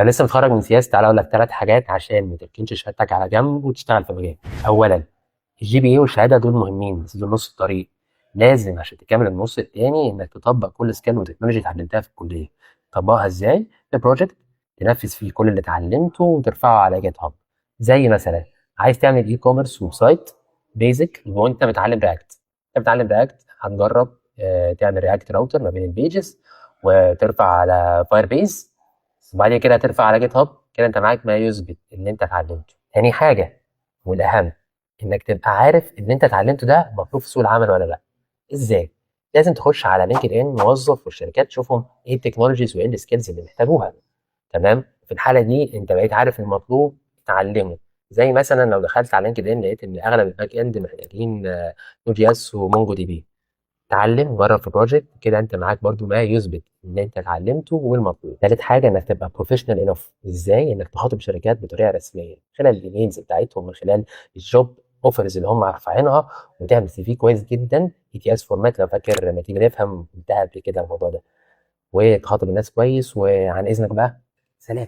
انا لسه متخرج من سياسه، تعالى اقول لك 3 حاجات عشان ما تركنش شهادتك على جنب وتشتغل في مجال. اولا، الجي بي اي والشهاده دول مهمين بس دول نص الطريق. لازم عشان تكمل النص التاني انك تطبق كل سكيل وتكنولوجي اتعلمتها في الكليه. تطبقها ازاي؟ في بروجكت تنفذ فيه كل اللي اتعلمته وترفعه على جيت هاب. زي مثلا عايز تعمل اي كوميرس ويب سايت بيزك وانت متعلم رياكت. انت متعلم رياكت، هتجرب تعمل رياكت راوتر ما بين البيجز وترفع على فاير بيز، وبعد كده ترفع على جيت هاب. كده انت معاك ما يثبت ان انت اتعلمته. تاني حاجه والاهم، انك تبقى عارف ان انت اتعلمته ده مطلوب في سوق العمل ولا لا. ازاي؟ لازم تخش على لينكد ان موظف والشركات تشوفهم ايه التكنولوجيز وايه السكيلز اللي محتاجوها. تمام، في الحاله دي انت بقيت عارف المطلوب تعلمه. زي مثلا لو دخلت على لينكد ان لقيت ان اغلب الباك اند محتاجين نود جي اس ومونجو دي بي، اتعلم جرب في بروجكت كده انت معاك برضو ما يثبت ان انت اتعلمته والمطلوب. ثالث حاجه انك تبقى بروفيشنال انف. ازاي؟ انك تخاطب شركات بطريقه رسميه من خلال الايميلز بتاعتهم، من خلال الجوب اوفرز اللي هم رافعينها، وتعمل سي في كويس جدا اي تي اس فورمات. لو فاكر لما تيجي نفهم انتهى قبل كده الموضوع ده، وتخاطب الناس كويس. وعن اذنك بقى، سلام.